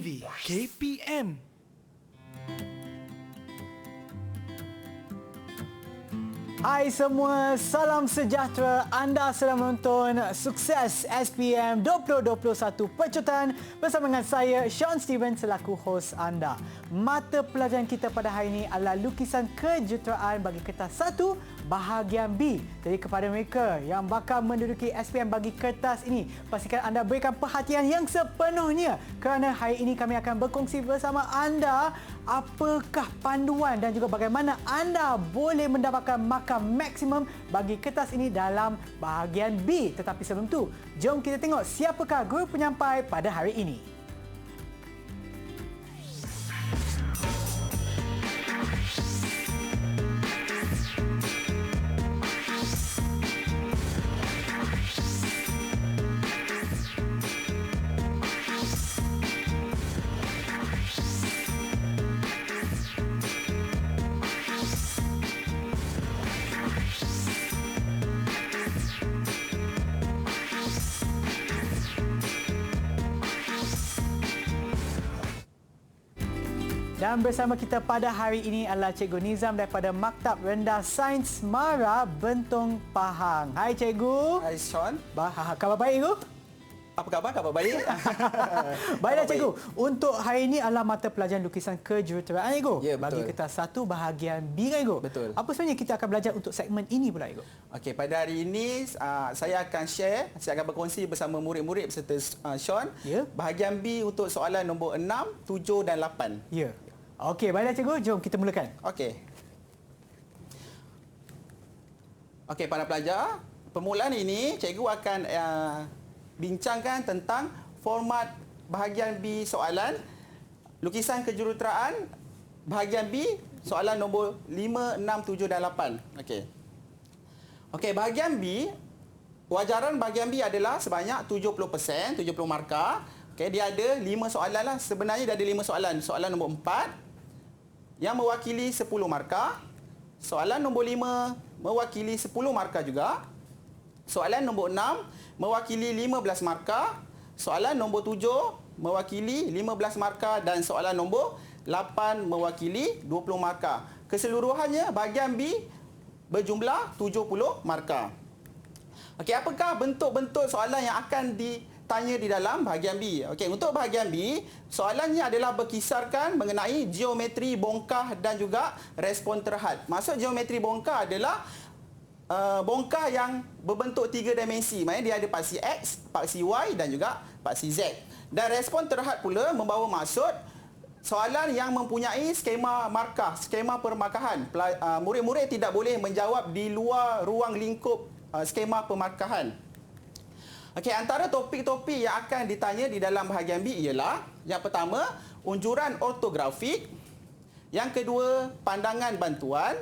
TV KPM. Hai semua, salam sejahtera. Anda sedang menonton Sukses SPM 2021 Pecutan bersama dengan saya, Sean Steven, selaku hos anda. Mata pelajaran kita pada hari ini adalah lukisan kejuruteraan bagi kertas 1 bahagian B. Jadi kepada mereka yang bakal menduduki SPM bagi kertas ini, pastikan anda berikan perhatian yang sepenuhnya kerana hari ini kami akan berkongsi bersama anda apakah panduan dan juga bagaimana anda boleh mendapatkan markah maksimum bagi kertas ini dalam bahagian B. Tetapi sebelum tu, jom kita tengok siapakah guru penyampai pada hari ini. Dan bersama kita pada hari ini adalah Cikgu Nizam daripada Maktab Rendah Sains Mara, Bentong, Pahang. Hai Cikgu. Hai Sean. Khabar baik, Cikgu? Apa khabar? Khabar baik. Baiklah Cikgu. Untuk hari ini adalah mata pelajaran lukisan kejuruteraan, Cikgu. Ya, betul. Bagi kertas 1 bahagian B, kan, Cikgu? Betul. Apa sebenarnya kita akan belajar untuk segmen ini pula, Cikgu? Okey, pada hari ini saya akan berkongsi bersama murid-murid beserta Sean. Ya. Bahagian B untuk soalan nombor 6, 7 dan 8. Ya. Okey, baiklah Cikgu. Jom kita mulakan. Okey. Okey, para pelajar, permulaan ini cikgu akan bincangkan tentang format bahagian B soalan lukisan kejuruteraan bahagian B soalan nombor 5, 6, 7 dan 8. Okey. Okey, bahagian B, wajaran bahagian B adalah sebanyak 70%, 70 markah. Okey, dia ada 5 soalan lah. Sebenarnya dia ada 5 soalan. Soalan nombor 4 yang mewakili 10 markah. Soalan nombor 5 mewakili 10 markah juga. Soalan nombor 6 mewakili 15 markah. Soalan nombor 7 mewakili 15 markah dan soalan nombor 8 mewakili 20 markah. Keseluruhannya bahagian B berjumlah 70 markah. Okey, apakah bentuk-bentuk soalan yang akan ditanya di dalam bahagian B? Okey, untuk bahagian B, soalannya adalah berkisarkan mengenai geometri bongkah dan juga respon terhad. Maksud geometri bongkah adalah bongkah yang berbentuk 3 dimensi. Maksudnya dia ada paksi X, paksi Y dan juga paksi Z. Dan respon terhad pula membawa maksud soalan yang mempunyai skema markah, skema permarkahan. Murid-murid tidak boleh menjawab di luar ruang lingkup skema pemarkahan. Okey, antara topik-topik yang akan ditanya di dalam bahagian B ialah yang pertama, unjuran ortografik. Yang kedua, pandangan bantuan.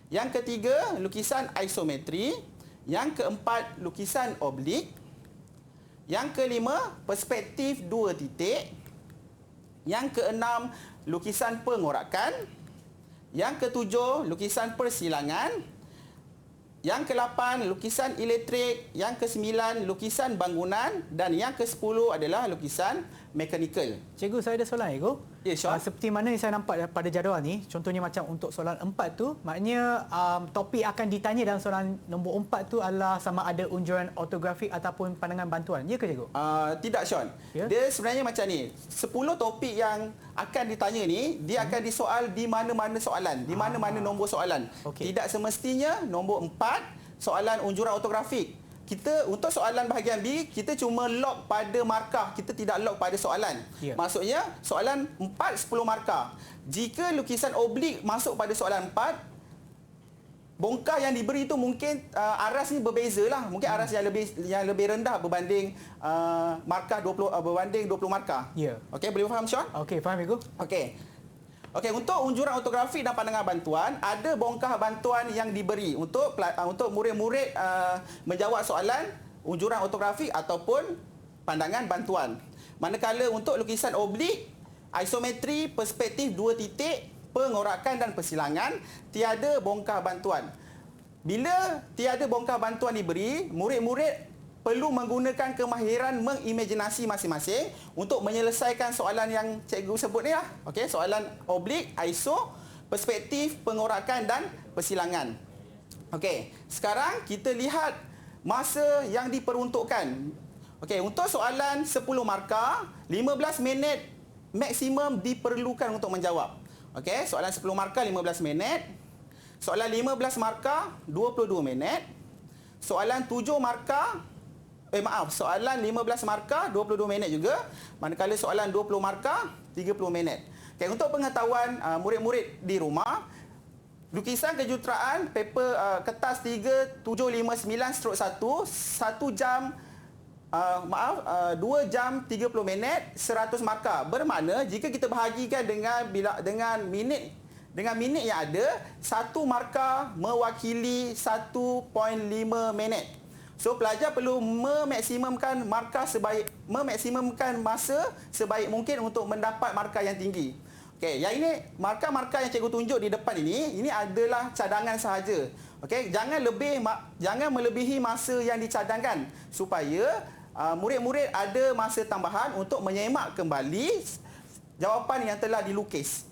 Yang ketiga, lukisan isometri. Yang keempat, lukisan oblik. Yang kelima, perspektif 2 titik. Yang keenam, lukisan pengorakan. Yang ketujuh, lukisan persilangan. Yang ke-8, lukisan elektrik. Yang ke-9, lukisan bangunan. Dan yang ke-10 adalah lukisan mekanikal. Cikgu, saya ada soalan, Cikgu. Ya, Sean. Seperti mana yang saya nampak pada jadual ni, contohnya macam untuk soalan 4 tu, maknanya topik akan ditanya dalam soalan nombor 4 tu adalah sama ada unjuran ortografik ataupun pandangan bantuan. Ya ke, Cikgu? Tidak, Sean. Ya? Dia sebenarnya macam ni. 10 topik yang akan ditanya ni, dia akan disoal di mana-mana soalan. Di mana-mana nombor soalan. Okey. Tidak semestinya nombor 4 soalan unjuran ortografik. Kita untuk soalan bahagian B, kita cuma lock pada markah, kita tidak lock pada soalan. Ya. Maksudnya soalan 4 10 markah. Jika lukisan oblik masuk pada soalan 4, bongkah yang diberi itu mungkin aras ni berbezalah. Mungkin aras yang lebih rendah berbanding markah 20 berbanding 20 markah. Ya. Okey, boleh faham Sean? Okey, faham, Cikgu. Okey, untuk unjuran ortografik dan pandangan bantuan, ada bongkah bantuan yang diberi untuk murid-murid menjawab soalan unjuran ortografik ataupun pandangan bantuan. Manakala untuk lukisan oblik, isometri, perspektif 2 titik, pengorakan dan persilangan, tiada bongkah bantuan. Bila tiada bongkah bantuan diberi, murid-murid perlu menggunakan kemahiran mengimajinasi masing-masing untuk menyelesaikan soalan yang cikgu sebut ni lah. Okey, soalan oblik, iso, perspektif, pengorakan dan persilangan. Okey, sekarang kita lihat masa yang diperuntukkan. Okey, untuk soalan 10 markah, 15 minit maksimum diperlukan untuk menjawab. Okey, soalan 10 markah 15 minit. Soalan 15 markah 22 minit. Soalan 7 markah soalan 15 markah 22 minit juga. Manakala soalan 20 markah 30 minit. Okey, untuk pengetahuan murid-murid di rumah, lukisan kejuruteraan paper kertas 3759/1 1 jam 2 jam 30 minit 100 markah. Bermakna jika kita bahagikan dengan minit yang ada, 1 markah mewakili 1.5 minit. So pelajar perlu memaksimumkan masa sebaik mungkin untuk mendapat markah yang tinggi. Okey, yang ini markah-markah yang cikgu tunjuk di depan ini adalah cadangan sahaja. Okey, jangan melebihi masa yang dicadangkan supaya murid-murid ada masa tambahan untuk menyemak kembali jawapan yang telah dilukis.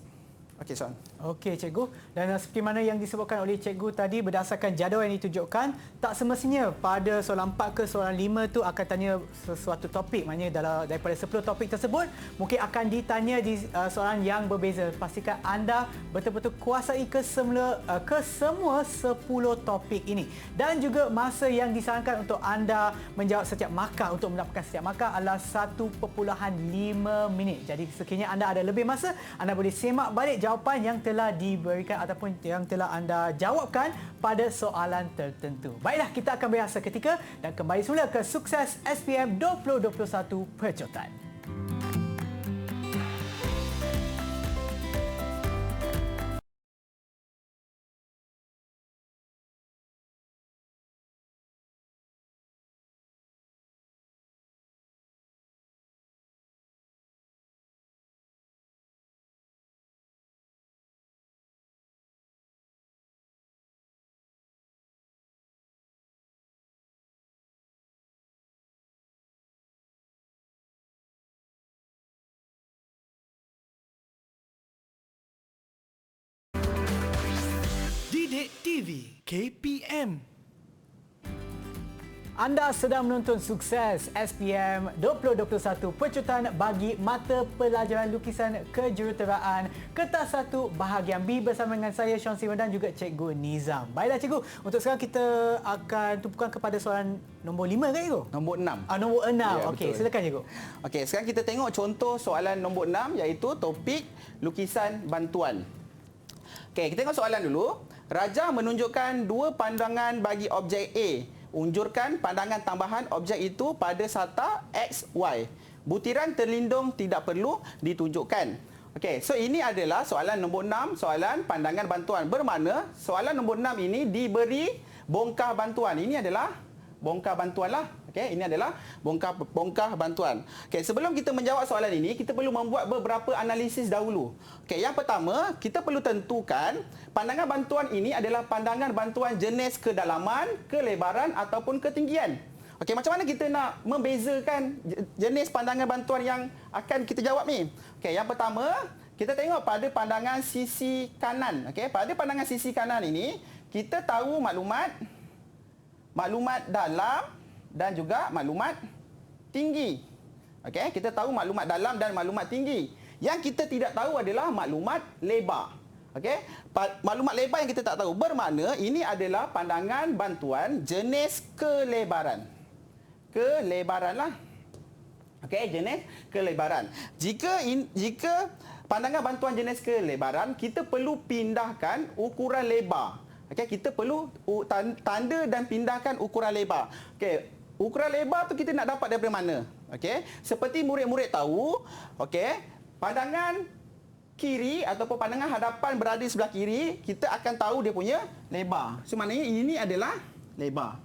Okey, Sean. Okey, cikgu. Dan seperti mana yang disebutkan oleh cikgu tadi, berdasarkan jadual yang ditunjukkan, tak semestinya pada soalan 4 ke soalan 5 tu akan tanya sesuatu topik. Maknanya daripada 10 topik tersebut, mungkin akan ditanya di soalan yang berbeza. Pastikan anda betul-betul kuasai ke semua 10 topik ini. Dan juga masa yang disarankan untuk anda menjawab setiap markah, untuk mendapatkan setiap markah adalah 1.5 minit. Jadi sekiranya anda ada lebih masa, anda boleh semak balik jawapan yang telah diberikan ataupun yang telah anda jawabkan pada soalan tertentu. Baiklah, kita akan berehat seketika dan kembali semula ke Sukses SPM 2021 Percotan. Didik TV KPM. Anda sedang menonton Sukses SPM 2021 Percotan bagi mata pelajaran lukisan kejuruteraan kertas 1 bahagian B bersama dengan saya Sean Steven dan juga Cikgu Nizam. Baiklah cikgu, untuk sekarang kita akan tumpukan kepada soalan nombor 5 kan cikgu? Nombor 6. Nombor 6. Ya, Okey, betul. silakan cikgu. Okey, sekarang kita tengok contoh soalan nombor 6 iaitu topik lukisan bantuan. Okey, kita tengok soalan dulu. Raja menunjukkan 2 pandangan bagi objek A. Unjurkan pandangan tambahan objek itu pada sata X, Y. Butiran terlindung tidak perlu ditunjukkan. Okey, so ini adalah soalan nombor 6, soalan pandangan bantuan. Bermakna soalan nombor 6 ini diberi bongkah bantuan. Ini adalah bongkah bantuan lah. Okey, ini adalah bongkah bantuan. Okey, sebelum kita menjawab soalan ini, kita perlu membuat beberapa analisis dahulu. Okey, yang pertama, kita perlu tentukan pandangan bantuan ini adalah pandangan bantuan jenis kedalaman, kelebaran ataupun ketinggian. Okey, macam mana kita nak membezakan jenis pandangan bantuan yang akan kita jawab ni? Okey, yang pertama, kita tengok pada pandangan sisi kanan. Okey, pada pandangan sisi kanan ini, kita tahu maklumat dalam dan juga maklumat tinggi. Okey, kita tahu maklumat dalam dan maklumat tinggi. Yang kita tidak tahu adalah maklumat lebar. Okey, maklumat lebar yang kita tak tahu. Bermakna ini adalah pandangan bantuan jenis kelebaran. Kelebaranlah. Okey, jenis kelebaran. Jika pandangan bantuan jenis kelebaran, kita perlu pindahkan ukuran lebar. Okey, kita perlu tanda dan pindahkan ukuran lebar. Okey, ukuran lebar tu kita nak dapat daripada mana? Okey, seperti murid-murid tahu, okey, pandangan kiri ataupun pandangan hadapan berada sebelah kiri, kita akan tahu dia punya lebar. So maknanya ini adalah lebar.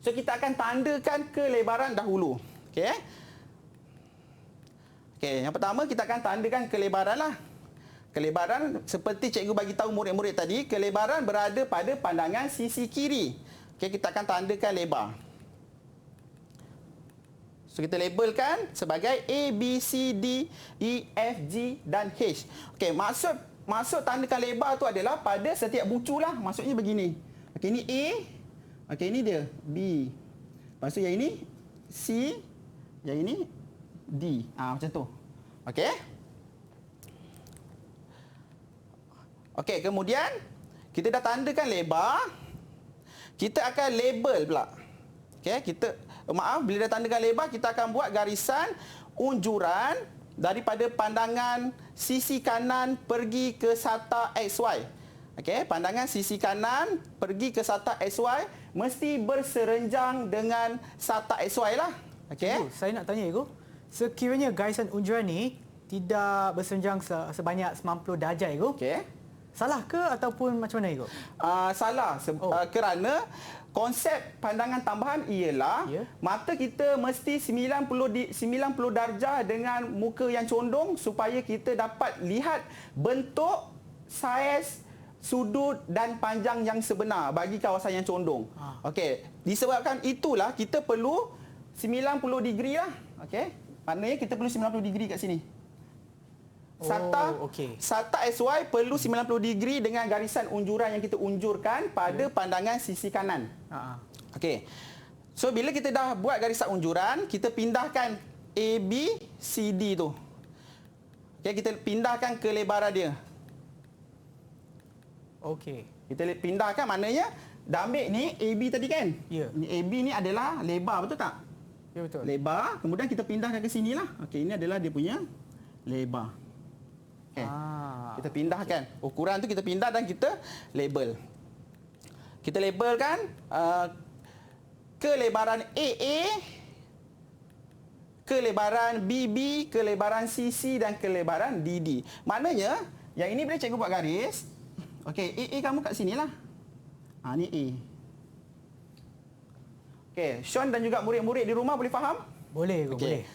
So kita akan tandakan kelebaran dahulu. Okey. Okey, yang pertama kita akan tandakan kelebaran lah. Kelebaran seperti cikgu bagi tahu murid-murid tadi, kelebaran berada pada pandangan sisi kiri. Okey, kita akan tandakan lebar. So kita labelkan sebagai A, B, C, D, E, F, G dan H. Okey, maksud tandakan lebar tu adalah pada setiap bucu lah. Maksudnya begini. Okey, ini A. Okey, ini dia B. Lepas tu yang ini C, yang ini D. Macam tu. Okey. Okey, kemudian kita dah tandakan lebar. Kita akan label pula. Okey, bila dah tandakan lebar, kita akan buat garisan unjuran daripada pandangan sisi kanan pergi ke sata XY. Okey, pandangan sisi kanan pergi ke sata XY mesti berserenjang dengan sata XY lah. Okey. Saya nak tanya, Ego. Sekiranya garisan unjuran ni tidak berserenjang sebanyak 90 darjah, Ego. Okey. Salah ke ataupun macam mana, Ego? Salah. Kerana konsep pandangan tambahan ialah mata kita mesti 90 darjah dengan muka yang condong supaya kita dapat lihat bentuk, saiz, sudut dan panjang yang sebenar bagi kawasan yang condong. Okey, disebabkan itulah kita perlu 90 degree lah. Okey, maknanya kita perlu 90 degree kat sini. Sata XY perlu 90 degree dengan garisan unjuran yang kita unjurkan pada pandangan sisi kanan. Okey. So bila kita dah buat garisan unjuran, kita pindahkan A, B, C, D tu. Okey, kita pindahkan kelebaran dia. Okey. Kita pindahkan, maknanya dah ambil ni AB tadi kan? Ya. Ni AB ni adalah lebar, betul tak? Ya, betul. Lebar, kemudian kita pindahkan ke sinilah. Okey, ini adalah dia punya lebar. Okay. Kita pindahkan. Ukuran tu kita pindah dan kita label. Kita labelkan kelebaran AA, kelebaran BB, kelebaran CC dan kelebaran DD. Maknanya, yang ini boleh cikgu buat garis. Okey, AA kamu kat sinilah. Ni A. Okey, Sean dan juga murid-murid di rumah boleh faham? Boleh, boleh.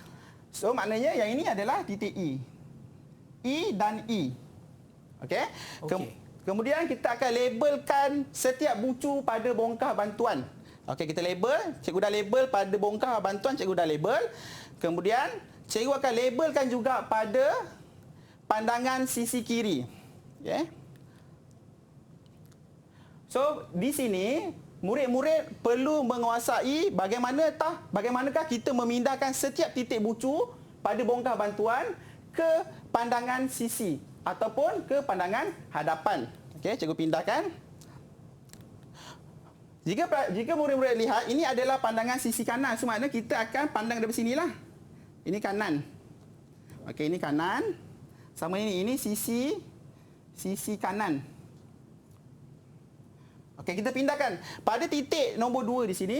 So, maknanya yang ini adalah titik E. E dan E. Okey? Kemudian kita akan labelkan setiap bucu pada bongkah bantuan. Okey, kita label. Cikgu dah label pada bongkah bantuan, cikgu dah label. Kemudian, cikgu akan labelkan juga pada pandangan sisi kiri. Okey? So, di sini murid-murid perlu menguasai bagaimanakah kita memindahkan setiap titik bucu pada bongkah bantuan ke pandangan sisi ataupun ke pandangan hadapan. Okey, cikgu pindahkan. Jika murid-murid lihat, ini adalah pandangan sisi kanan. So, maknanya kita akan pandang dari sinilah. Ini kanan. Okey, ini kanan. Sama ini sisi kanan. Okey, kita pindahkan pada titik nombor 2 di sini.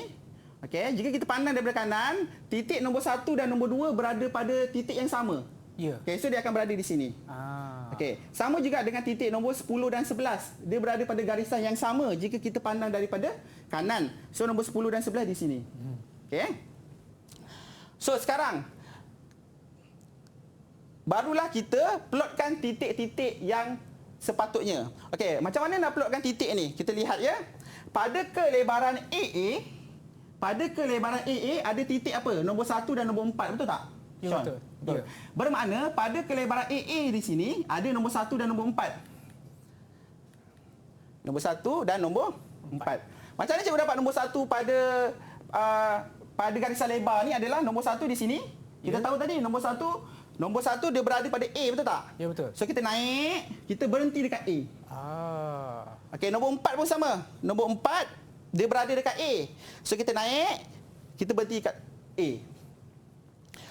Okey, jika kita pandang daripada kanan, titik nombor 1 dan nombor 2 berada pada titik yang sama. Ya. Okey, so dia akan berada di sini. Okey, sama juga dengan titik nombor 10 dan 11. Dia berada pada garisan yang sama jika kita pandang daripada kanan. So nombor 10 dan 11 di sini. Okey. So sekarang barulah kita plotkan titik-titik yang sepatutnya. Okey, macam mana nak plotkan titik ni? Kita lihat ya. Pada kelebaran AA, ada titik apa? Nombor 1 dan nombor 4, betul tak? Ya, betul. Ya. Bermakna pada kelebaran AA di sini ada nombor 1 dan nombor 4. Nombor 1 dan nombor 4. Macam mana cikgu dapat nombor 1 pada garisan lebar ni adalah nombor 1 di sini. Kita tahu tadi nombor 1 dia berada pada A, betul tak? Ya, betul. So kita naik, kita berhenti dekat A. Okey, nombor 4 pun sama. Nombor 4 dia berada dekat A. So kita naik, kita berhenti dekat A.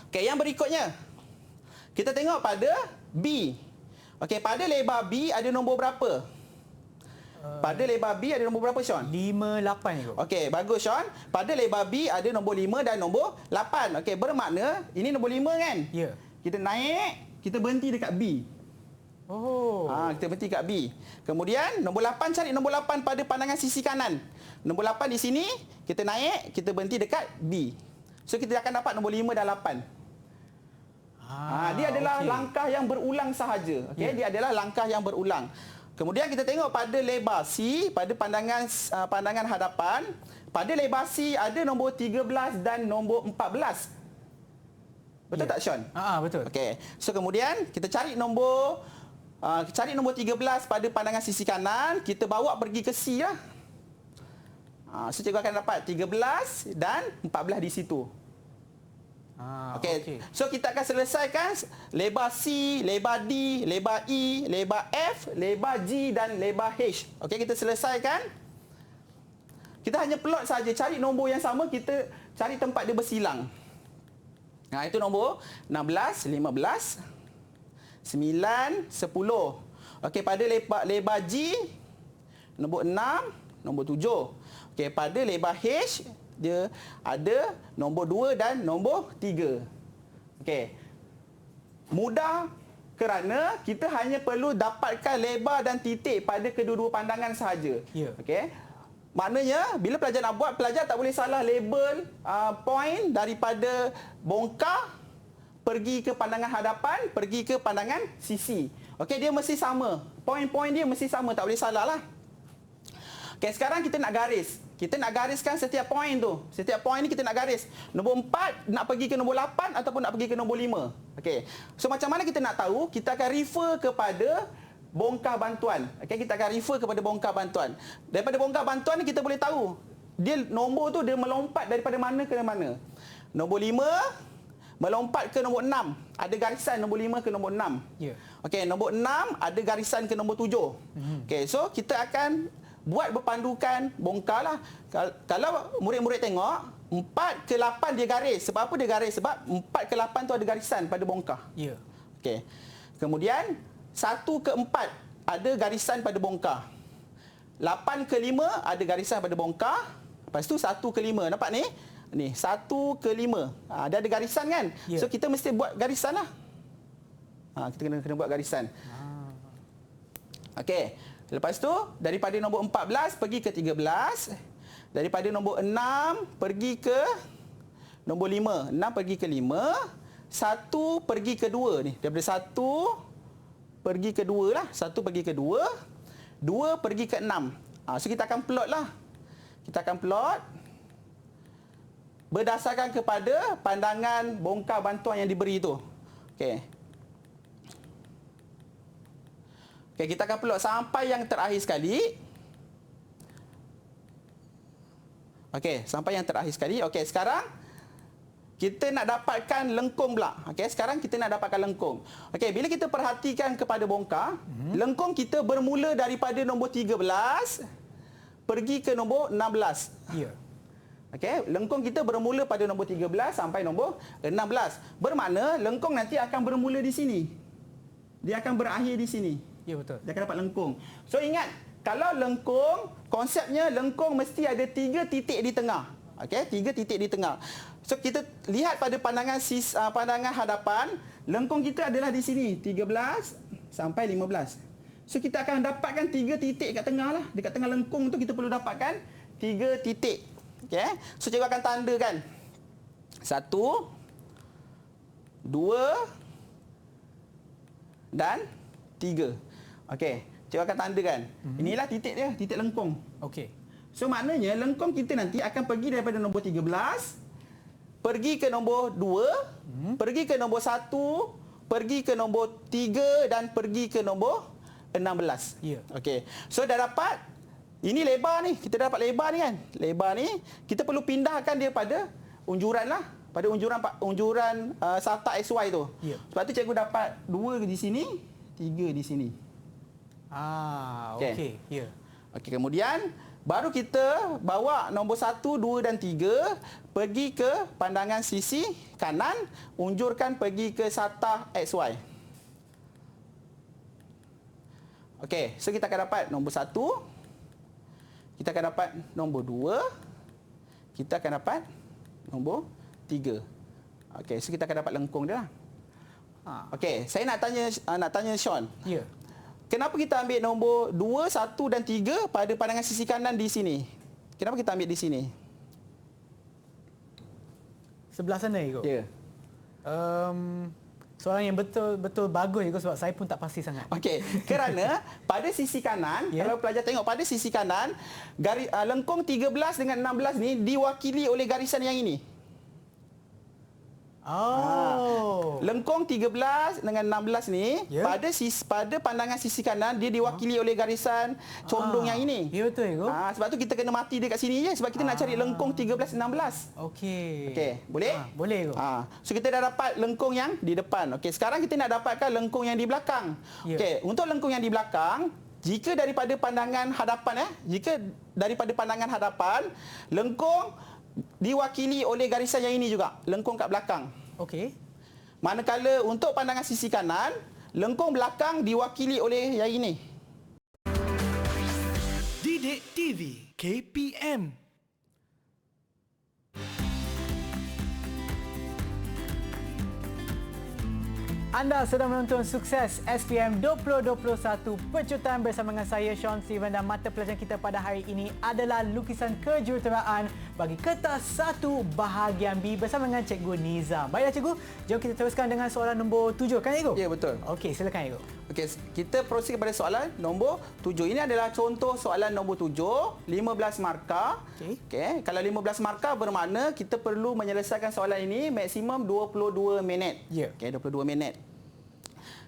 Okey, yang berikutnya. Kita tengok pada B. Okey, pada lebar B ada nombor berapa? Pada lebar B ada nombor berapa, Sean? 5, 8 itu. Okey, bagus, Sean. Pada lebar B ada nombor 5 dan nombor 8. Okey, bermakna ini nombor 5 kan? Ya. Kita naik, kita berhenti dekat B. Kita berhenti dekat B. Kemudian nombor 8, cari nombor 8 pada pandangan sisi kanan. Nombor 8 di sini, kita naik, kita berhenti dekat B. So kita akan dapat nombor 5 dan 8. Dia adalah langkah yang berulang sahaja. Okey, dia adalah langkah yang berulang. Kemudian kita tengok pada lebar C, pada pandangan hadapan, pada lebar C ada nombor 13 dan nombor 14. Betul tak Sean? Betul. Okey. So kemudian kita cari nombor 13 pada pandangan sisi kanan, kita bawa pergi ke C lah. So cikgu akan dapat 13 dan 14 di situ. Okey. So kita akan selesaikan lebar C, lebar D, lebar E, lebar F, lebar G dan lebar H. Okey, kita selesaikan. Kita hanya plot saja, cari nombor yang sama, kita cari tempat dia bersilang. Itu nombor 16, 15, 9, 10. Okey, pada lebar G, nombor 6, nombor 7. Okey, pada lebar H, dia ada nombor 2 dan nombor 3. Okey. Mudah kerana kita hanya perlu dapatkan lebar dan titik pada kedua-dua pandangan sahaja. Ya. Okey. Maknanya bila pelajar nak buat, pelajar tak boleh salah label point daripada bongkar pergi ke pandangan hadapan, pergi ke pandangan sisi. Okey, dia mesti sama. Point-point dia mesti sama, tak boleh salah lah. Okey, sekarang kita nak garis. Kita nak gariskan setiap point tu. Setiap point ni kita nak garis. Nombor 4 nak pergi ke nombor 8 ataupun nak pergi ke nombor 5. Okey. So macam mana kita nak tahu? Kita akan refer kepada bongkar bantuan. Okey, kita akan refer kepada bongkar bantuan. Daripada bongkar bantuan ni kita boleh tahu dia nombor tu dia melompat daripada mana ke mana. Nombor 5 melompat ke nombor 6. Ada garisan nombor 5 ke nombor 6. Ya. Okey, nombor 6 ada garisan ke nombor 7. Okey, so kita akan buat berpandukan bongkar lah. Kalau murid-murid tengok 4 ke 8 dia garis. Sebab apa dia garis? Sebab 4 ke 8 tu ada garisan pada bongkar. Ya. Okey. Kemudian 1 ke 4 ada garisan pada bongkar. 8 ke 5 ada garisan pada bongkar. Lepas tu 1 ke 5. Nampak ni? Ni 1 ke 5. Dia ada garisan kan? Ya. So kita mesti buat garisan lah. Kita kena buat garisan. Okey. Lepas tu daripada nombor 14 pergi ke 13. Daripada nombor 6 pergi ke nombor 5. 6 pergi ke 5. 1 pergi ke 2 ni. Daripada 1 pergi ke 2 lah. 1 pergi ke 2. 2 pergi ke 6. So kita akan plot lah. Kita akan plot berdasarkan kepada pandangan bongkar bantuan yang diberi tu. Okey. Okey, kita akan plot sampai yang terakhir sekali. Okey, sampai yang terakhir sekali. Okey, sekarang kita nak dapatkan lengkung pula. Okey, sekarang kita nak dapatkan lengkung. Okey, bila kita perhatikan kepada bongkar, lengkung kita bermula daripada nombor 13 pergi ke nombor 16. Ya. Okey, lengkung kita bermula pada nombor 13 sampai nombor 16. Bermakna lengkung nanti akan bermula di sini. Dia akan berakhir di sini. Ya, betul. Dia akan dapat lengkung. So ingat, kalau lengkung, konsepnya lengkung mesti ada 3 titik di tengah. Okey, 3 titik di tengah. So kita lihat pada pandangan hadapan, lengkung kita adalah di sini, 13 sampai 15. So kita akan dapatkan 3 titik kat tengah lah. Dekat tengah lengkung tu kita perlu dapatkan 3 titik. Okey. So cikgu akan tandakan. 1, 2 dan 3. Okey, cikgu akan tandakan. Inilah titik dia, titik lengkung. Okey. So maknanya lengkung kita nanti akan pergi daripada nombor 13 pergi ke nombor 2, pergi ke nombor 1, pergi ke nombor 3 dan pergi ke nombor 16. Ya. Okey. So dah dapat, ini lebar ni, kita dah dapat lebar ni kan. Lebar ni kita perlu pindahkan dia pada unjuran lah, pada unjuran sarta XY tu. Ya. Sebab tu cikgu dapat 2 di sini, 3 di sini. Okey. Ya. Okey, kemudian baru kita bawa nombor 1, 2 dan 3 pergi ke pandangan sisi kanan, unjurkan pergi ke sarta XY. Okey, so kita akan dapat nombor 1, kita akan dapat nombor 2, kita akan dapat nombor 3. Okey, so kita akan dapat lengkung dia lah. Okey, saya nak tanya Sean. Ya. Kenapa kita ambil nombor 2, 1 dan 3 pada pandangan sisi kanan di sini? Kenapa kita ambil di sini? Sebelah sana ikut. Ya. Soalan yang betul bagus ikut sebab saya pun tak pasti sangat. Okey, kerana pada sisi kanan, Ya. kalau pelajar tengok pada sisi kanan, lengkung 13 dengan 16 ni diwakili oleh garisan yang ini. Lengkung 13 dengan 16 ni pada pandangan sisi kanan dia diwakili oleh garisan condong yang ini. Ya, betul Ego. Sebab tu kita kena mati dekat sini je sebab kita nak cari lengkung 13 16. Okey, boleh? Boleh Ego. So kita dah dapat lengkung yang di depan. Okey, sekarang kita nak dapatkan lengkung yang di belakang. Okey, untuk lengkung yang di belakang, jika daripada pandangan hadapan, lengkung diwakili oleh garisan yang ini juga, lengkung kat belakang. Okey. Manakala untuk pandangan sisi kanan, lengkung belakang diwakili oleh yang ini. Didik TV KPM. Anda sedang menonton Sukses SPM 2021 Pecutan bersama dengan saya Sean Steven, dan mata pelajaran kita pada hari ini adalah lukisan kejuruteraan bagi kertas 1 bahagian B bersama dengan Cikgu Nizam. Baiklah Cikgu, jom kita teruskan dengan soalan nombor 7 kan Cikgu? Ya, betul. Okey, silakan Cikgu. Okey, kita proceed kepada soalan nombor 7. Ini adalah contoh soalan nombor 7, 15 markah. Okey, kalau 15 markah bermakna kita perlu menyelesaikan soalan ini maksimum 22 minit. Ya. Okey, 22 minit.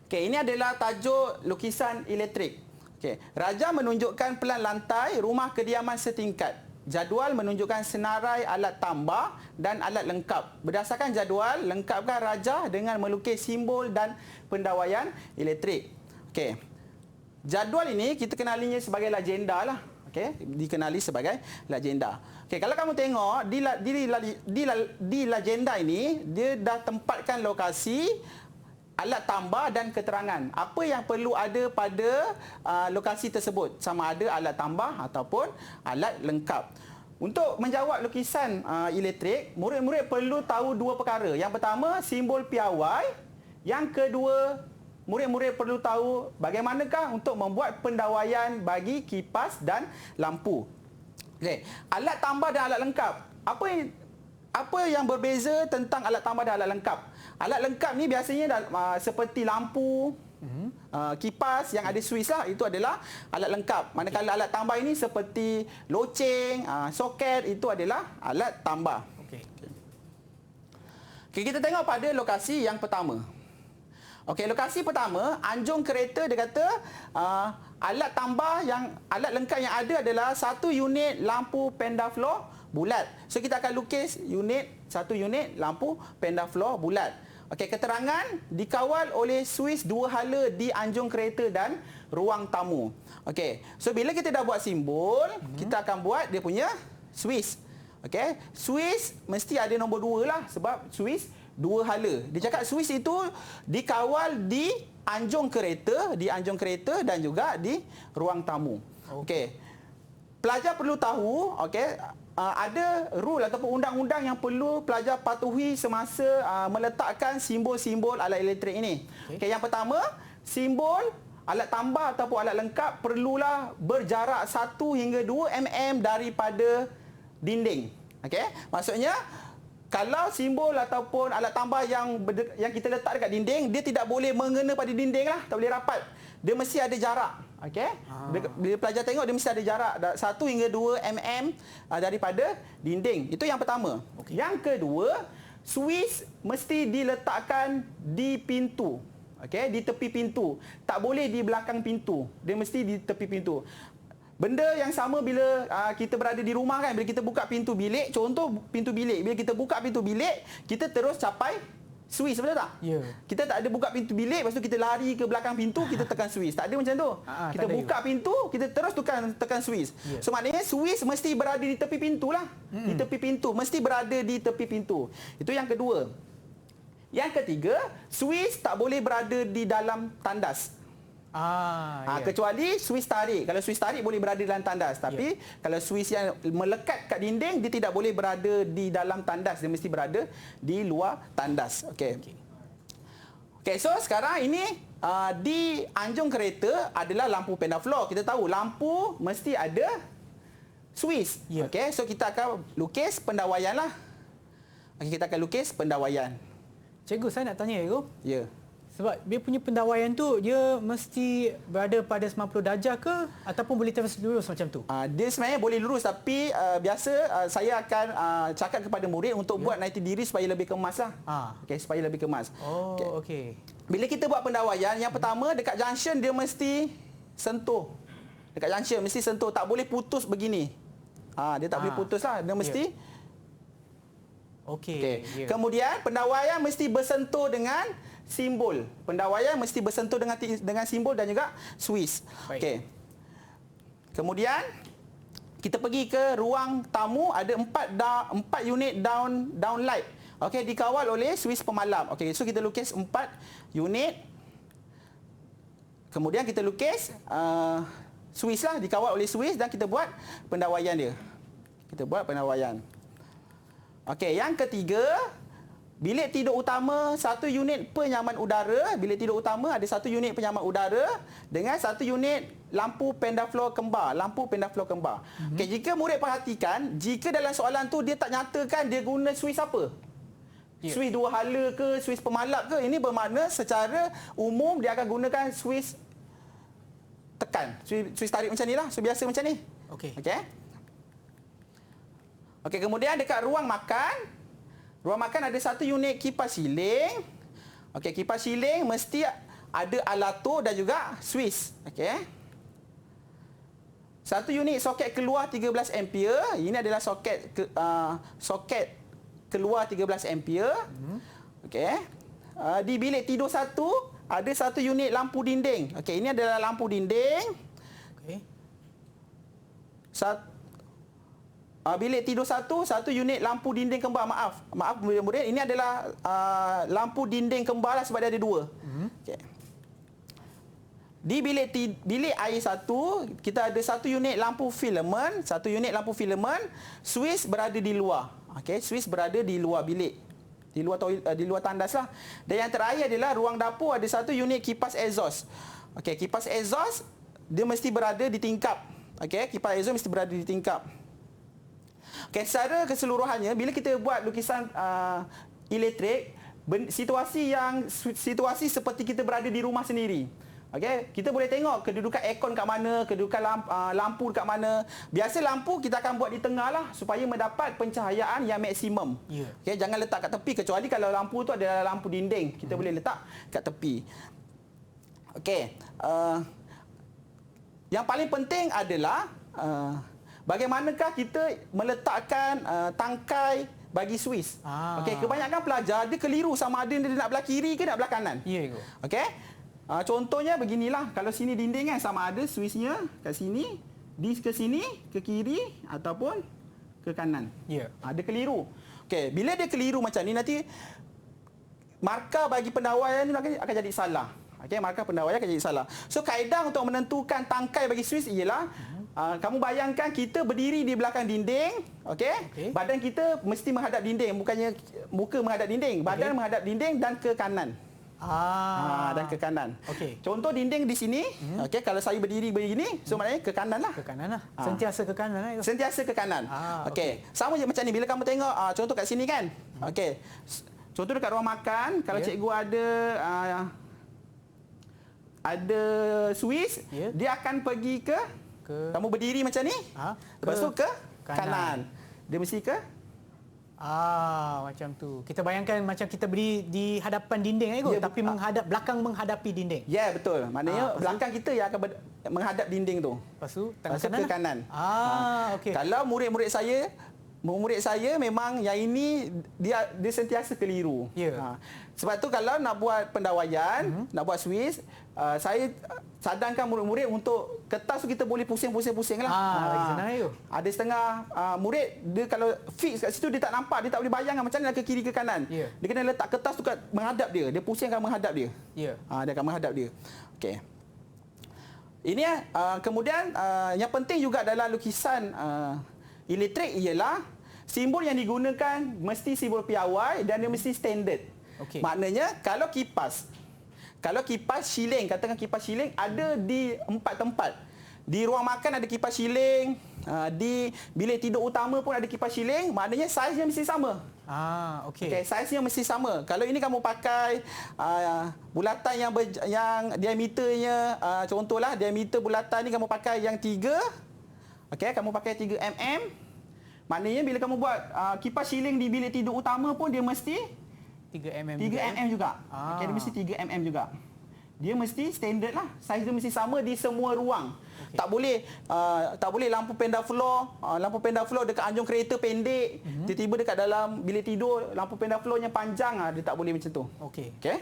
Okey, ini adalah tajuk lukisan elektrik. Okey, Raja menunjukkan pelan lantai rumah kediaman setingkat. Jadual menunjukkan senarai alat tambah dan alat lengkap. Berdasarkan jadual, lengkapkan Raja dengan melukis simbol dan pendawaian elektrik. Okey. Jadual ini kita kenalinya sebagai legenda lah. Okey, dikenali sebagai legenda. Okey, kalau kamu tengok di legenda ini, dia dah tempatkan lokasi, alat tambah dan keterangan. Apa yang perlu ada pada lokasi tersebut, sama ada alat tambah ataupun alat lengkap. Untuk menjawab lukisan elektrik, murid-murid perlu tahu dua perkara. Yang pertama, simbol piawai. Yang kedua, murid-murid perlu tahu bagaimanakah untuk membuat pendawaian bagi kipas dan lampu. Okey, alat tambah dan alat lengkap. Apa yang berbeza tentang alat tambah dan alat lengkap? Alat lengkap ni biasanya seperti lampu, kipas yang ada suis lah, itu adalah alat lengkap. Manakala alat tambah ini seperti loceng, soket, itu adalah alat tambah. Okey. Okey, kita tengok pada lokasi yang pertama. Okey, lokasi pertama, anjung kereta, dia kata alat tambah alat lengkap yang ada adalah 1 unit lampu pendaflor bulat. So kita akan lukis 1 unit lampu pendaflor bulat. Okey, keterangan dikawal oleh suis 2 hala di anjung kereta dan ruang tamu. Okey, so bila kita dah buat simbol, kita akan buat dia punya suis. Okey, suis mesti ada nombor 2 lah sebab suis 2 hala. Dia cakap suis itu dikawal di anjung kereta dan juga di ruang tamu. Okey. Pelajar perlu tahu, okey, ada rule ataupun undang-undang yang perlu pelajar patuhi semasa meletakkan simbol-simbol alat elektrik ini. Okey, yang pertama, simbol alat tambah ataupun alat lengkap perlulah berjarak 1 hingga 2 mm daripada dinding. Okey, maksudnya kalau simbol ataupun alat tambah yang kita letak dekat dinding, dia tidak boleh mengena pada dinding lah, tak boleh rapat. Dia mesti ada jarak. Okey. Bila pelajar tengok, dia mesti ada jarak 1 hingga 2 mm daripada dinding. Itu yang pertama. Yang kedua, suis mesti diletakkan di pintu. Okey, di tepi pintu. Tak boleh di belakang pintu. Dia mesti di tepi pintu. Benda yang sama bila kita berada di rumah kan, bila kita buka pintu bilik, contoh pintu bilik, bila kita buka pintu bilik, kita terus capai suis, betul tak? Ya. Kita tak ada buka pintu bilik, lepas tu kita lari ke belakang pintu, kita tekan suis. Tak ada macam tu. Kita buka pintu, kita terus tekan suis. Ya. So maknanya suis mesti berada di tepi pintu lah. Di tepi pintu, mesti berada di tepi pintu. Itu yang kedua. Yang ketiga, suis tak boleh berada di dalam tandas. Kecuali suis tarik. Kalau suis tarik boleh berada dalam tandas. Tapi kalau suis yang melekat kat dinding, dia tidak boleh berada di dalam tandas. Dia mesti berada di luar tandas. Okey. Okey, so sekarang ini di anjung kereta adalah lampu pendaflor. Kita tahu lampu mesti ada suis. Okey, so kita akan lukis pendawaian lah. Okey, kita akan lukis pendawaian. Cikgu, saya nak tanya Cikgu. Ya. Sebab dia punya pendawaian tu dia mesti berada pada 90 darjah ke ataupun boleh terus lurus macam tu? Dia sebenarnya boleh lurus tapi biasa saya akan cakap kepada murid untuk buat 90 diri supaya lebih kemas lah. Okey, supaya lebih kemas. Oh, okey. Bila kita buat pendawaian, yang pertama dekat junction dia mesti sentuh. Dekat junction mesti sentuh, tak boleh putus begini. Dia tak boleh putus lah, dia mesti. Okey. Okay. Kemudian pendawaian mesti bersentuh dengan simbol. Pendawaian mesti bersentuh dengan simbol dan juga Swiss. Okey. Kemudian kita pergi ke ruang tamu, ada 4 unit down light. Okey, dikawal oleh Swiss pemalam. Okey, so kita lukis 4 unit. Kemudian kita lukis Swiss lah, dikawal oleh Swiss dan kita buat pendawaian dia. Kita buat pendawaian. Okey, yang ketiga, bilik tidur utama 1 unit penyaman udara. Bilik tidur utama ada 1 unit penyaman udara dengan 1 unit lampu pendaflor kembar. Okey, jika murid perhatikan, jika dalam soalan tu dia tak nyatakan dia guna Swiss apa? Swiss 2 hala ke, Swiss pemalap ke? Ini bermakna secara umum dia akan gunakan Swiss tekan. Swiss tarik macam ni lah. So biasa macam ni. Okey. Okey, kemudian dekat ruang makan. Ruang makan ada 1 unit kipas siling. Okey, kipas siling mesti ada alato dan juga Swiss. Okey. 1 unit soket keluar 13 ampere. Ini adalah soket keluar 13 ampere. Okey. Di bilik tidur 1 ada 1 unit lampu dinding. Okey, ini adalah lampu dinding. Okey. Bilik tidur 1 unit lampu dinding kembar. Maaf murid-murid, ini adalah lampu dinding kembar lah sebab dia ada 2. Okey. Di bilik air 1 kita ada 1 unit lampu filament, Swiss berada di luar. Okey, Swiss berada di luar bilik. Di luar tandas lah. Dan yang terakhir adalah ruang dapur ada 1 unit kipas exhaust. Okey, kipas exhaust dia mesti berada di tingkap. Okey, kipas exhaust mesti berada di tingkap. Okay, secara keseluruhannya bila kita buat lukisan elektrik, situasi seperti kita berada di rumah sendiri. Okey, kita boleh tengok kedudukan aircon kat mana, kedudukan lampu dekat mana. Biasa lampu kita akan buat di tengah lah supaya mendapat pencahayaan yang maksimum. Okey, jangan letak kat tepi kecuali kalau lampu tu adalah lampu dinding, kita boleh letak kat tepi. Okey, yang paling penting adalah bagaimanakah kita meletakkan tangkai bagi Swiss. Okey, kebanyakan pelajar dia keliru sama ada dia nak belah kiri ke nak belah kanan. Okey. Contohnya beginilah, kalau sini dinding kan sama ada Swissnya kat sini, ke sini, ke kiri ataupun ke kanan. Dia keliru. Okey, bila dia keliru macam ni nanti markah bagi pendawaian ni akan jadi salah. Okey, markah pendawaian akan jadi salah. So kaedah untuk menentukan tangkai bagi Swiss ialah kamu bayangkan kita berdiri di belakang dinding, okey? Badan kita mesti menghadap dinding, bukannya muka menghadap dinding, badan menghadap dinding dan ke kanan. Dan ke kanan. Contoh dinding di sini, okey, kalau saya berdiri begini, so maknanya ke kanan lah. Ke kanan lah. Sentiasa ke kanan lah. Sentiasa ke kanan. Okey. Sama je macam ni bila kamu tengok contoh kat sini kan. Okey. Contoh dekat ruang makan, kalau cikgu ada Swiss, dia akan pergi ke kamu berdiri macam ni. Lepas tu ke kanan. Dia mesti ke macam tu. Kita bayangkan macam kita berdiri di hadapan dinding tapi belakang menghadapi dinding. Ya, betul. Maknanya belakang kita yang akan menghadap dinding tu. Lepas tu ke kanan. Okey. Kalau murid saya memang yang ini dia sentiasa keliru. Sebab tu kalau nak buat pendawaian, nak buat Swiss, saya cadangkan murid-murid untuk kertas tu kita boleh pusing-pusing lah. Lagi senang tu. Ada setengah murid dia kalau fix kat situ dia tak nampak, dia tak boleh bayangkan macam mana ke kiri ke kanan. Dia kena letak kertas tu kat menghadap dia. Dia pusingkan menghadap dia. Dia akan menghadap dia. Okey. Ini kemudian yang penting juga dalam lukisan elektrik ialah simbol yang digunakan mesti simbol piawai dan dia mesti standard. Maknanya kalau kipas siling, katakan kipas siling ada di 4 tempat. di ruang makan ada kipas siling, di bilik tidur utama pun ada kipas siling, maknanya saiznya mesti sama. Okey. Okey, saiznya mesti sama. Kalau ini kamu pakai bulatan yang diameternya, contohlah diameter bulatan ni kamu pakai yang 3. Okey, kamu pakai 3 mm. Maknanya bila kamu buat kipas siling di bilik tidur utama pun dia mesti 3 mm 3 mm juga. Okey, dia mesti 3 mm juga. Dia mesti standard lah. Saiz dia mesti sama di semua ruang. Okay. Tak boleh lampu pendar floor. Lampu pendar floor dekat anjung kereta pendek. Tiba-tiba dekat dalam bilik tidur lampu pendar floornya panjang, dia tak boleh macam tu. Okey. Okey.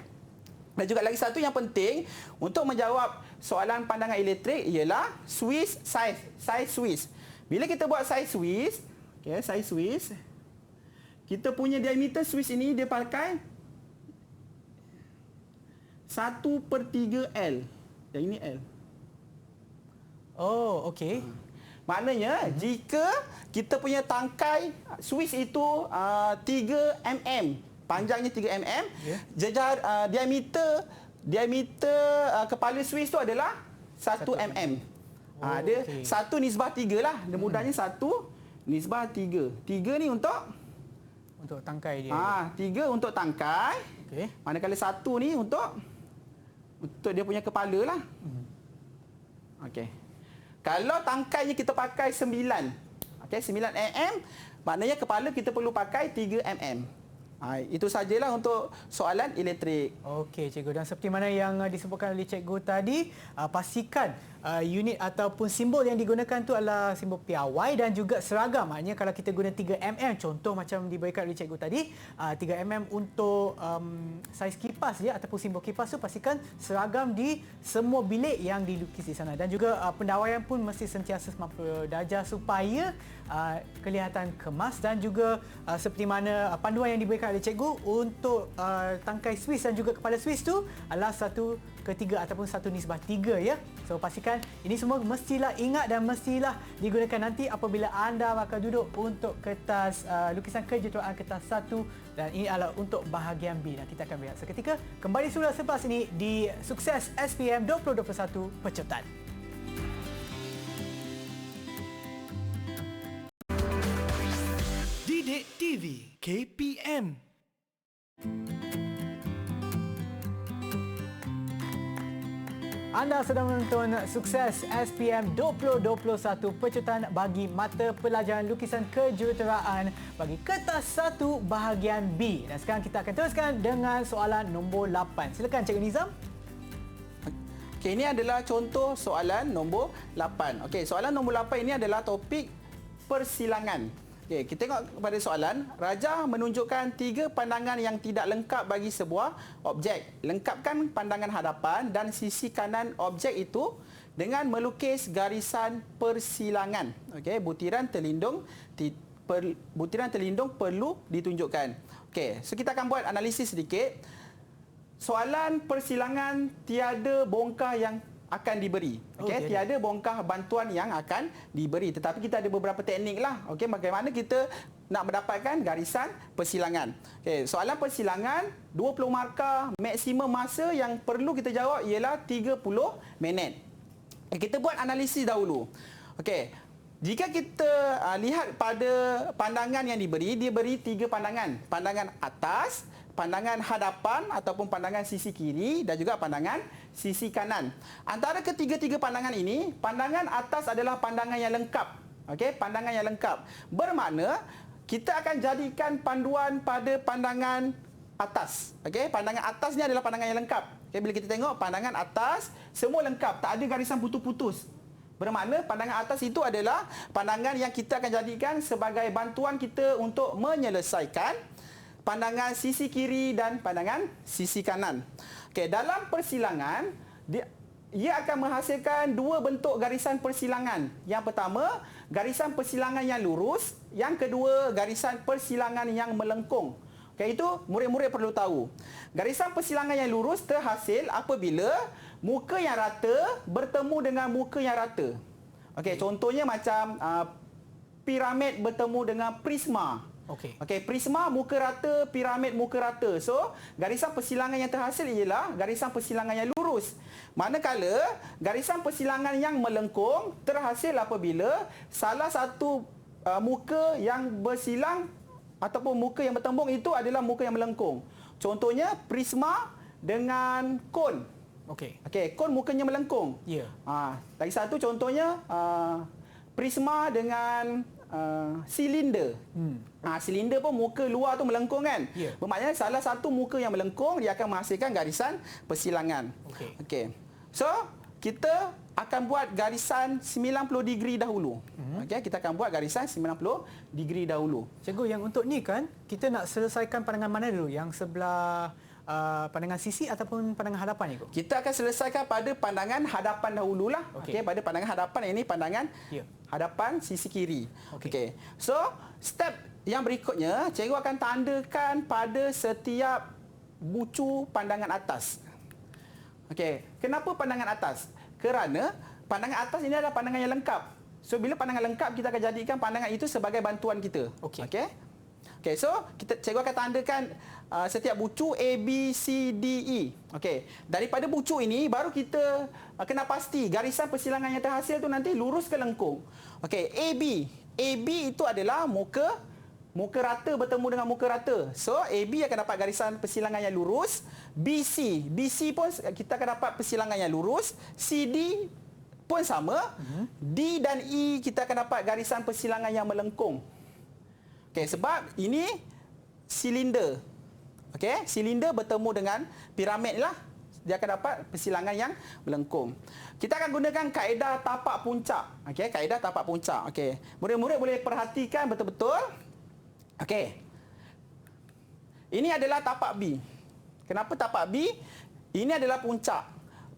Dan juga lagi satu yang penting untuk menjawab soalan pandangan elektrik ialah Swiss saiz Swiss. Bila kita buat saiz Swiss, okey, saiz Swiss, kita punya diameter Swiss ini dia pakai 1/3 L. Yang ini L. Oh, okey. Maknanya jika kita punya tangkai Swiss itu 3 mm, panjangnya 3 mm, jejar diameter kepala Swiss tu adalah 1 mm. Dia 1 nisbah 3 lah. Dia mudahnya 1 nisbah 3. 3 ni untuk tangkai dia. 3 untuk tangkai. Okey. Manakala 1 ni untuk dia punya kepala lah. Okey. Kalau tangkainya kita pakai 9. Okey, 9 mm, maknanya kepala kita perlu pakai 3 mm. Itu sajalah untuk soalan elektrik. Okey, cikgu. Dan seperti mana yang disebutkan oleh cikgu tadi, pastikan unit ataupun simbol yang digunakan tu adalah simbol piawai dan juga seragam. Maknanya kalau kita guna 3 mm, contoh macam diberikan oleh cikgu tadi, 3 mm untuk saiz kipas dia ataupun simbol kipas tu, pastikan seragam di semua bilik yang dilukis di sana. Dan juga pendawaian pun mesti sentiasa semampu darjah supaya kelihatan kemas. Dan juga seperti mana panduan yang diberikan oleh cikgu untuk tangkai Swiss dan juga kepala Swiss tu adalah 1/3 ataupun 1 nisbah 3 ya. So pastikan ini semua mestilah ingat dan mestilah digunakan nanti apabila anda bakal duduk untuk kertas lukisan kejuruteraan kertas 1, dan ini adalah untuk bahagian B. Dan kita akan berehat seketika kembali semula selepas ini di Sukses SPM 2021 Pecutan. Didik TV KPM. Anda sedang menonton Sukses SPM 2021 Pecutan bagi mata pelajaran lukisan kejuruteraan bagi kertas 1 bahagian B. Dan sekarang kita akan teruskan dengan soalan nombor 8. Silakan Cikgu Nizam. Okey, ini adalah contoh soalan nombor 8. Okey, soalan nombor 8 ini adalah topik persilangan. Okey, kita tengok kepada soalan. Raja menunjukkan 3 pandangan yang tidak lengkap bagi sebuah objek. Lengkapkan pandangan hadapan dan sisi kanan objek itu dengan melukis garisan persilangan. Okey, butiran terlindung perlu ditunjukkan. Okey, so kita akan buat analisis sedikit. Soalan persilangan tiada bongkah yang akan diberi. Okey, tiada bongkah bantuan yang akan diberi. Tetapi kita ada beberapa teknik lah. Okey, bagaimana kita nak mendapatkan garisan persilangan. Okey, soalan persilangan 20 markah, maksimum masa yang perlu kita jawab ialah 30 minit. Okay, kita buat analisis dahulu. Okey, jika kita lihat pada pandangan yang diberi, dia beri 3 pandangan. Pandangan atas, pandangan hadapan ataupun pandangan sisi kiri dan juga pandangan sisi kanan. Antara ketiga-tiga pandangan ini, pandangan atas adalah pandangan yang lengkap. Okey, pandangan yang lengkap. Bermakna kita akan jadikan panduan pada pandangan atas. Okey, pandangan atas ni adalah pandangan yang lengkap. Okey, bila kita tengok pandangan atas, semua lengkap, tak ada garisan putus-putus. Bermakna pandangan atas itu adalah pandangan yang kita akan jadikan sebagai bantuan kita untuk menyelesaikan pandangan sisi kiri dan pandangan sisi kanan. Okey, dalam persilangan ia akan menghasilkan 2 bentuk garisan persilangan. Yang pertama, garisan persilangan yang lurus, yang kedua garisan persilangan yang melengkung. Okey, itu murid-murid perlu tahu. Garisan persilangan yang lurus terhasil apabila muka yang rata bertemu dengan muka yang rata. Okey, contohnya macam piramid bertemu dengan prisma. Okey. Okey, prisma muka rata, piramid muka rata. So, garisan persilangan yang terhasil ialah garisan persilangan yang lurus. Manakala garisan persilangan yang melengkung terhasil apabila salah satu muka yang bersilang ataupun muka yang bertembung itu adalah muka yang melengkung. Contohnya prisma dengan kon. Okey. Okey, kon mukanya melengkung. Ya. Lagi satu contohnya prisma dengan silinder. Silinder pun muka luar tu melengkung kan? Ya. Bermakna salah satu muka yang melengkung dia akan menghasilkan garisan persilangan. Okey. Okey. So, kita akan buat garisan 90 degree dahulu. Okey, kita akan buat garisan 90 degree dahulu. Cikgu, yang untuk ni kan kita nak selesaikan pandangan mana dulu? Yang sebelah pandangan sisi ataupun pandangan hadapan, Cikgu? Kita akan selesaikan pada pandangan hadapan dahululah. Okey. Okey, pada pandangan hadapan ini pandangan Ya. hadapan sisi kiri. Okey. Okey. So, step yang berikutnya, cikgu akan tandakan pada setiap bucu pandangan atas. Okey, kenapa pandangan atas? Kerana pandangan atas ini adalah pandangan yang lengkap. So, bila pandangan lengkap, kita akan jadikan pandangan itu sebagai bantuan kita. Okey. Okey. Okey, so cikgu akan tandakan setiap bucu A, B, C, D, E. Okey, daripada bucu ini baru kita kena pasti garisan persilangan yang terhasil tu nanti lurus ke lengkung. Okey, AB. AB itu adalah muka rata bertemu dengan muka rata. So, AB akan dapat garisan persilangan yang lurus. BC. BC pun kita akan dapat persilangan yang lurus. CD pun sama. D dan E kita akan dapat garisan persilangan yang melengkung. Okey, sebab ini silinder. Okey, silinder bertemu dengan piramid lah. Dia akan dapat persilangan yang melengkung. Kita akan gunakan kaedah tapak puncak. Okey, kaedah tapak puncak. Okey. Murid-murid boleh perhatikan betul-betul. Okey. Ini adalah tapak B. Kenapa tapak B? Ini adalah puncak.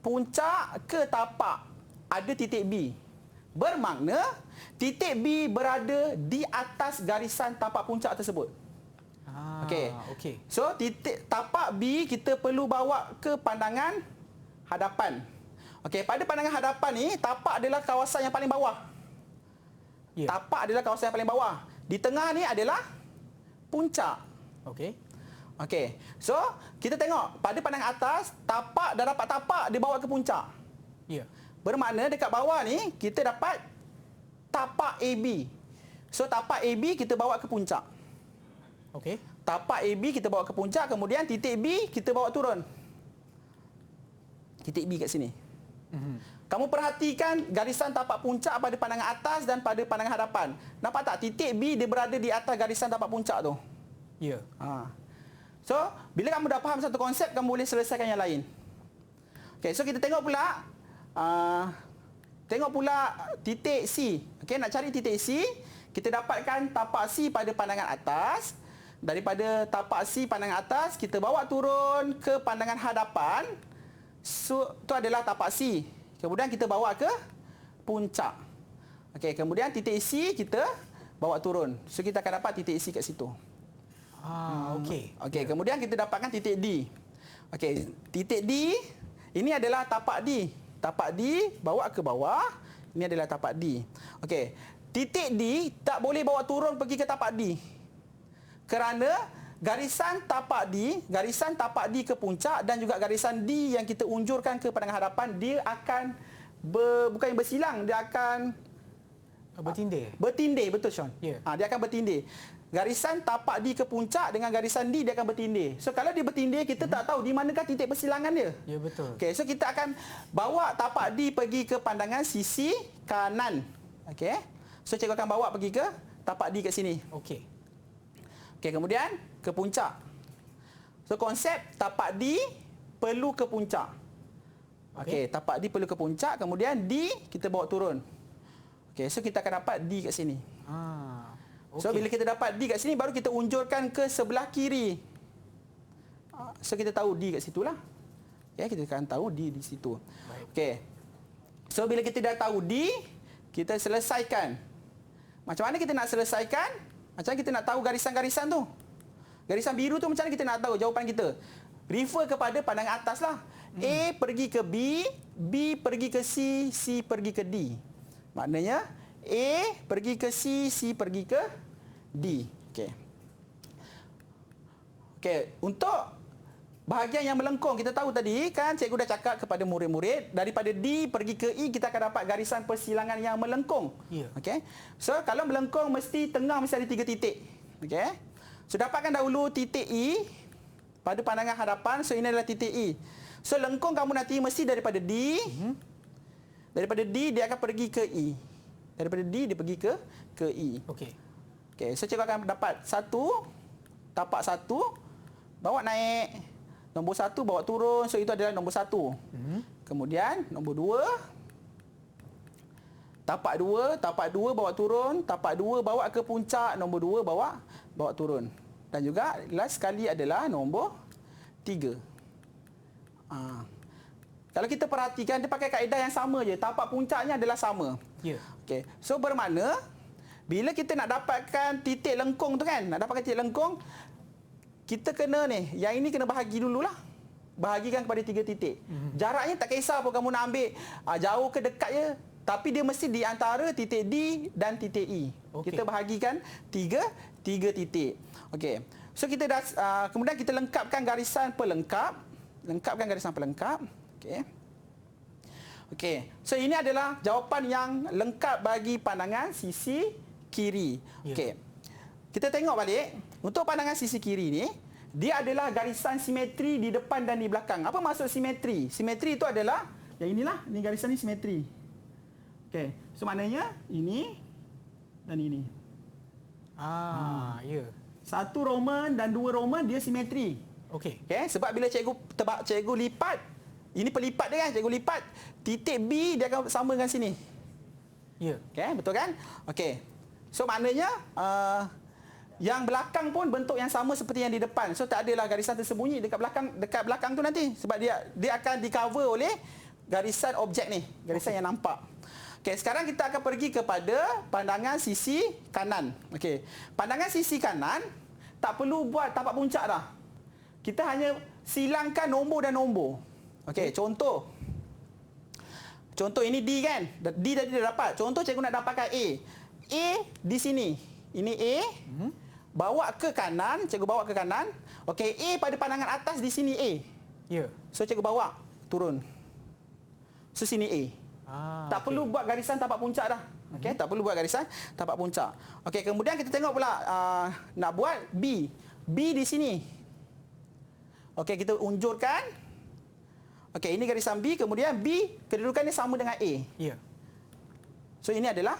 Puncak ke tapak ada titik B. Bermakna titik B berada di atas garisan tapak puncak tersebut. Okey. So, titik tapak B kita perlu bawa ke pandangan hadapan. Okey, pada pandangan hadapan ni, tapak adalah kawasan yang paling bawah. Ya. Tapak adalah kawasan yang paling bawah. Di tengah ni adalah puncak. Okey. Okey. So, kita tengok pada pandangan atas, tapak dah dapat tapak dia bawa ke puncak. Ya. Bermakna dekat bawah ni kita dapat tapak AB. So, tapak AB kita bawa ke puncak. Okey. Tapak AB kita bawa ke puncak, kemudian titik B kita bawa turun. Titik B kat sini. Kamu perhatikan garisan tapak puncak pada pandangan atas dan pada pandangan hadapan. Nampak tak titik B dia berada di atas garisan tapak puncak tu? Ya. So, bila kamu dah faham satu konsep, kamu boleh selesaikan yang lain. Okey, so kita tengok pula titik C. Okey, nak cari titik C, kita dapatkan tapak C pada pandangan atas. Daripada tapak C pandangan atas, kita bawa turun ke pandangan hadapan. So, itu adalah tapak C. Kemudian kita bawa ke puncak. Okey, kemudian titik C kita bawa turun. So, kita akan dapat titik C kat situ. Okey. Okey, kemudian kita dapatkan titik D. Okey, titik D ini adalah tapak D. Tapak D bawa ke bawah. Ini adalah tapak D. Okey, titik D tak boleh bawa turun pergi ke tapak D. Kerana garisan tapak D ke puncak dan juga garisan D yang kita unjurkan ke pandangan hadapan, dia akan bukan bersilang, dia akan Bertindih. bertindih, betul Sean? Ya. Dia akan bertindih. Garisan tapak D ke puncak dengan garisan D dia akan bertindih. So kalau dia bertindih, kita tak tahu di manakah titik persilangan dia. Ya, betul. Okey, so kita akan bawa tapak D pergi ke pandangan sisi kanan. Okey. So cikgu akan bawa pergi ke tapak D kat sini. Okey. Okey, kemudian ke puncak. So konsep tapak D perlu ke puncak. Okey, tapak D perlu ke puncak, kemudian D kita bawa turun. Okey, so kita akan dapat D kat sini. So bila kita dapat D kat sini, baru kita unjurkan ke sebelah kiri. So kita tahu D kat situlah. Okay, kita akan tahu D di situ. Okey. So bila kita dah tahu D, kita selesaikan. Macam mana kita nak selesaikan? Macam mana kita nak tahu garisan-garisan tu? Garisan biru tu macam mana kita nak tahu jawapan kita? Refer kepada pandangan atas lah. A pergi ke B, B pergi ke C, C pergi ke D. Maknanya A pergi ke C, C pergi ke D. Okey. Okey, untuk bahagian yang melengkung, kita tahu tadi kan cikgu dah cakap kepada murid-murid daripada D pergi ke E kita akan dapat garisan persilangan yang melengkung. Ya. Okey. So kalau melengkung mesti tengah mesti ada 3 titik. Okey. So dapatkan dahulu titik E pada pandangan hadapan. So ini adalah titik E. So lengkung kamu nanti mesti daripada D. Daripada D dia akan pergi ke E. Daripada D dia pergi ke E. Okey. Okey, so cikgu akan dapat tapak 1 bawa naik. Nombor 1 bawa turun, so itu adalah nombor 1. Kemudian nombor 2 tapak 2 bawa turun, tapak 2 bawa ke puncak, nombor 2 bawa turun. Dan juga last sekali adalah nombor 3. Kalau kita perhatikan dia pakai kaedah yang sama je, tapak puncaknya adalah sama. Ya. Okey. So bermakna bila kita nak dapatkan titik lengkung tu kan, nak dapatkan titik lengkung, kita kena ni, yang ini kena bahagi dululah. Bahagikan kepada 3 titik. Jaraknya tak kisah pun kamu nak ambil jauh ke dekat je, tapi dia mesti di antara titik D dan titik E. Okey. Kita bahagikan 3 titik. Okey. So kita dah kemudian kita lengkapkan garisan pelengkap. Okey. Okey. So ini adalah jawapan yang lengkap bagi pandangan sisi kiri. Ya. Okey. Kita tengok balik, untuk pandangan sisi kiri ni, dia adalah garisan simetri di depan dan di belakang. Apa maksud simetri? Simetri itu adalah, yang inilah, ni garisan ni simetri. Okey, so maknanya ini dan ini. Ya. 1 Roman dan 2 Roman dia simetri. Okey. Okey, sebab bila cikgu lipat, ini pelipat dia kan, cikgu lipat, titik B dia akan sama dengan sini. Ya. Okey, betul kan? Okey. So maknanya yang belakang pun bentuk yang sama seperti yang di depan. So tak adalah garisan tersembunyi dekat belakang tu nanti, sebab dia akan di-cover oleh garisan objek ni, garisan yang nampak. Okey, sekarang kita akan pergi kepada pandangan sisi kanan. Okey. Pandangan sisi kanan tak perlu buat tapak puncak dah. Kita hanya silangkan nombor dan nombor. Okey, contoh. Contoh ini D kan? D tadi dah dapat. Contoh cikgu nak dapatkan A. A di sini. Ini A. Bawa ke kanan, cikgu bawa ke kanan. Okey, A pada pandangan atas di sini A. Ya. So cikgu bawa turun. So sini A. Tak perlu buat garisan tapak puncak dah. Okey, tak perlu buat garisan tapak puncak. Okey, kemudian kita tengok pula nak buat B. B di sini. Okey, kita unjurkan. Okey, ini garisan B, kemudian B kedudukannya sama dengan A. Ya. So ini adalah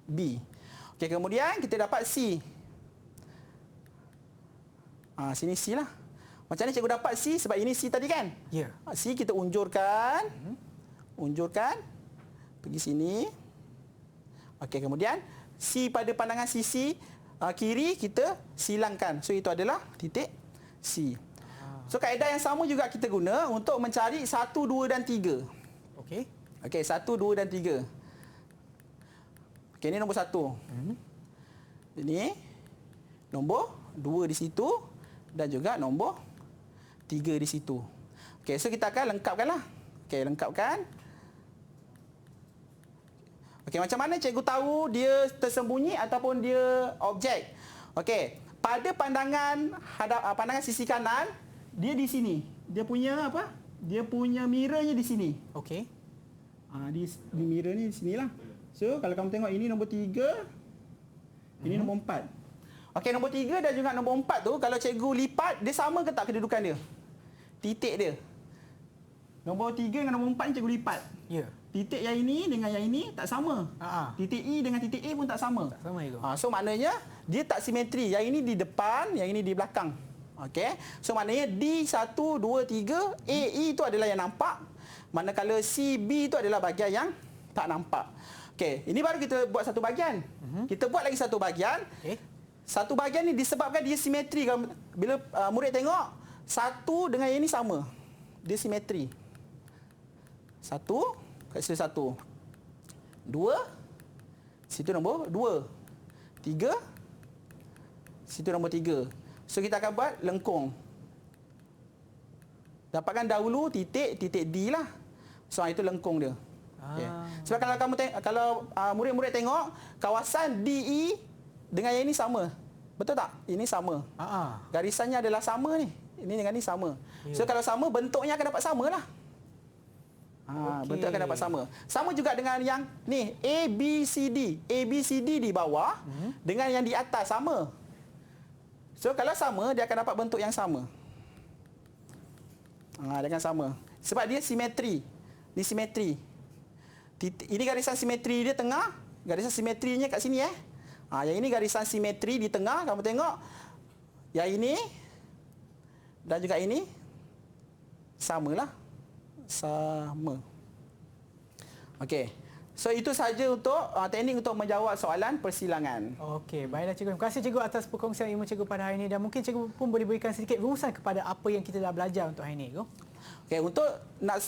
B. Okey, kemudian kita dapat C. Sini C lah. Macam mana cikgu dapat C? Sebab ini C tadi kan? Ya. C kita unjurkan. Unjurkan. Pergi sini. Okey, kemudian C pada pandangan sisi kiri kita silangkan. So itu adalah titik C. So kaedah yang sama juga kita guna untuk mencari 1, 2 dan 3. Okey. Okey, 1, 2 dan 3. Okey, ini nombor 1. Ini nombor 2 di situ dan juga nombor 3 di situ. Okey, so kita akan lengkapkanlah. Okey, lengkapkan. Okey, macam mana cikgu tahu dia tersembunyi ataupun dia objek? Okey, pada pandangan sisi kanan, dia di sini. Dia punya apa? Dia punya mirrornya di sini. Okey. Di mirror ni di sinilah. So, kalau kamu tengok ini nombor 3, ini nombor 4. Okey, nombor 3 dan juga nombor 4 tu, kalau cikgu lipat, dia sama ke tak kedudukan dia? Titik dia. Nombor 3 dengan nombor 4 ni cikgu lipat. Ya. Titik yang ini dengan yang ini tak sama. Titik E dengan titik A pun tak sama. Tak sama itu. So maknanya dia tak simetri. Yang ini di depan, yang ini di belakang. Okey. So maknanya D1, 2, 3, AE itu adalah yang nampak. Manakala CB itu adalah bahagian yang tak nampak. Okey, ini baru kita buat satu bahagian. Kita buat lagi satu bahagian. Okey. Satu bahagian ni disebabkan dia simetri. Bila murid tengok, satu dengan yang ini sama. Dia simetri. Satu, kat situ 1. 2, situ nombor 2. 3, situ nombor 3. So kita akan buat lengkung. Dapatkan dahulu titik D lah. So itu lengkung dia. Okay. Sebab kalau murid-murid tengok kawasan DE dengan yang ini sama. Betul tak? Ini sama. Garisannya adalah sama ni. Ini dengan ni sama. So kalau sama, bentuknya akan dapat sama lah. Bentuk akan dapat sama. Sama juga dengan yang ni, A, B, C, D. A, B, C, D di bawah dengan yang di atas sama. So kalau sama, dia akan dapat bentuk yang sama. Dia akan sama. Sebab dia simetri. Ni simetri. Ini garisan simetri dia tengah. Garisan simetrinya kat sini Yang ini garisan simetri di tengah. Kamu tengok. Yang ini dan juga ini samalah. Sama. Okey. So itu sahaja untuk teknik untuk menjawab soalan persilangan. Okey, baiklah cikgu. Terima kasih cikgu atas perkongsian ilmu cikgu pada hari ini dan mungkin cikgu pun boleh berikan sedikit rumusan kepada apa yang kita dah belajar untuk hari ini. Okey, untuk nak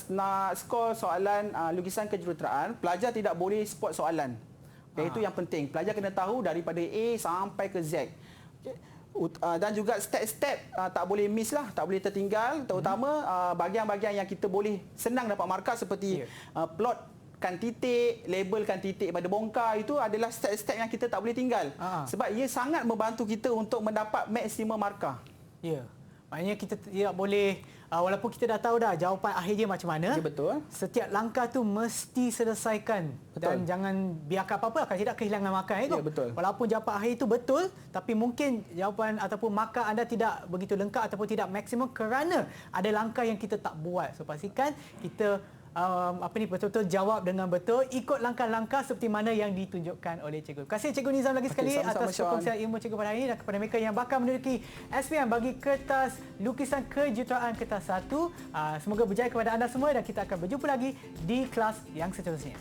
skor soalan lukisan kejuruteraan, pelajar tidak boleh spot soalan. Itu yang penting. Pelajar kena tahu daripada A sampai ke Z. Dan juga step-step tak boleh miss lah, tak boleh tertinggal, terutama bahagian-bahagian yang kita boleh senang dapat markah seperti plotkan titik, labelkan titik pada bongkar, itu adalah step-step yang kita tak boleh tinggal. Sebab ia sangat membantu kita untuk mendapat maksimum markah. Ya. Maknanya kita tidak boleh, walaupun kita dah tahu dah jawapan akhir dia macam mana, betul. Setiap langkah tu mesti selesaikan. Dan jangan biarkan apa-apa akan tidak kehilangan markah. Betul. Walaupun jawapan akhir itu betul, tapi mungkin jawapan ataupun markah anda tidak begitu lengkap ataupun tidak maksimum kerana ada langkah yang kita tak buat. So pastikan kita betul-betul jawab dengan betul, ikut langkah-langkah seperti mana yang ditunjukkan oleh cikgu. Terima kasih Cikgu Nizam lagi sekali atas perkongsian ilmu cikgu pada hari ini dan kepada mereka yang bakal menduduki SPM bagi kertas lukisan kejuruteraan kertas 1. Semoga berjaya kepada anda semua dan kita akan berjumpa lagi di kelas yang seterusnya.